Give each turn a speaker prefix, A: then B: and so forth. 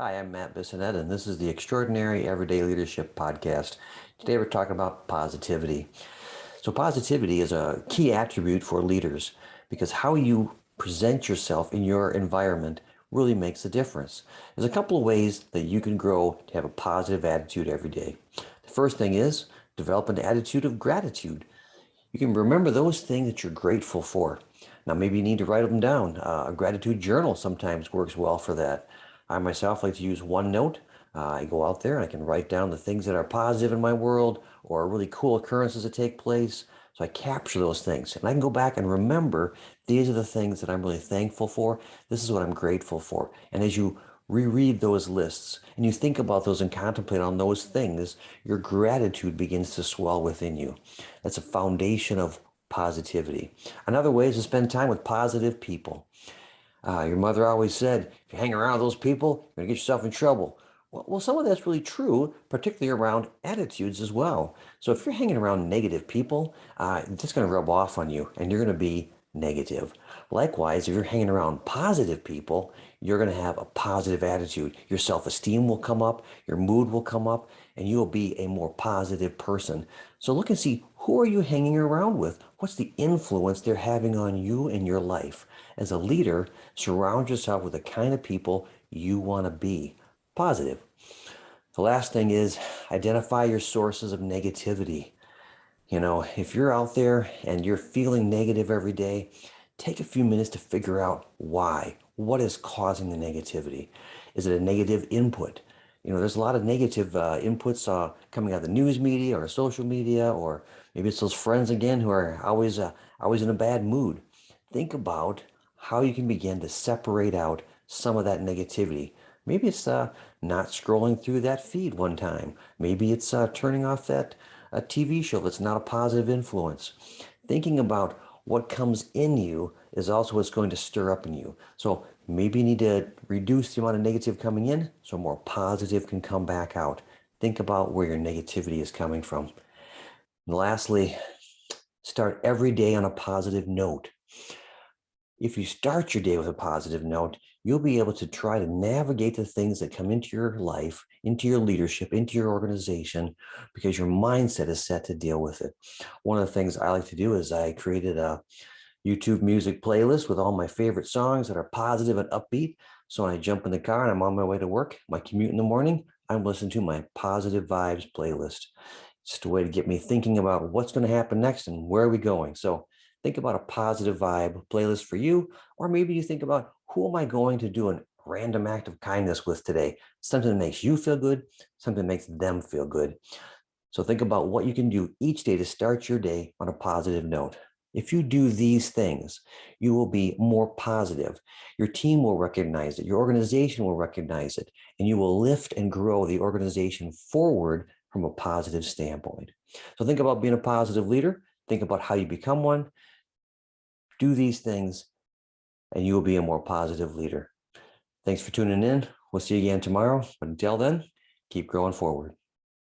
A: Hi, I'm Matt Bissonette, and this is the Extraordinary Everyday Leadership Podcast. Today we're talking about positivity. So, positivity is a key attribute for leaders because how you present yourself in your environment really makes a difference. There's a couple of ways that you can grow to have a positive attitude every day. The first thing is develop an attitude of gratitude. You can remember those things that you're grateful for. Now, maybe you need to write them down. A gratitude journal sometimes works well for that. I myself like to use OneNote. I go out there and I can write down the things that are positive in my world or really cool occurrences that take place. So I capture those things and I can go back and remember these are the things that I'm really thankful for. This is what I'm grateful for. And as you reread those lists and you think about those and contemplate on those things, your gratitude begins to swell within you. That's a foundation of positivity. Another way is to spend time with positive people. Your mother always said, if you hang around with those people, you're going to get yourself in trouble. Well, some of that's really true, particularly around attitudes as well. So if you're hanging around negative people, it's just going to rub off on you and you're going to be negative. Likewise, if you're hanging around positive people, you're going to have a positive attitude. Your self-esteem will come up, your mood will come up, and you will be a more positive person. So look and see, who are you hanging around with? What's the influence they're having on you and your life? As a leader, surround yourself with the kind of people you want to be. Positive. The last thing is identify your sources of negativity. If you're out there and you're feeling negative every day, take a few minutes to figure out why. What is causing the negativity? Is it a negative input? There's a lot of negative inputs coming out of the news media or social media, or maybe it's those friends again who are always in a bad mood. Think about how you can begin to separate out some of that negativity. Maybe it's not scrolling through that feed one time. Maybe it's turning off that a TV show that's not a positive influence. Thinking about what comes in you is also what's going to stir up in you. So maybe you need to reduce the amount of negative coming in so more positive can come back out. Think about where your negativity is coming from. And lastly, start every day on a positive note. If you start your day with a positive note, you'll be able to try to navigate the things that come into your life, into your leadership, into your organization, because your mindset is set to deal with it. One of the things I like to do is I created a YouTube music playlist with all my favorite songs that are positive and upbeat. So when I jump in the car and I'm on my way to work, my commute in the morning, I'm listening to my positive vibes playlist. It's just a way to get me thinking about what's going to happen next and where are we going. So think about a positive vibe playlist for you, or maybe you think about who am I going to do a random act of kindness with today? Something that makes you feel good, something that makes them feel good. So think about what you can do each day to start your day on a positive note. If you do these things, you will be more positive. Your team will recognize it. Your organization will recognize it, and you will lift and grow the organization forward from a positive standpoint. So think about being a positive leader. Think about how you become one. Do these things, and you will be a more positive leader. Thanks for tuning in. We'll see you again tomorrow. But until then, keep growing forward.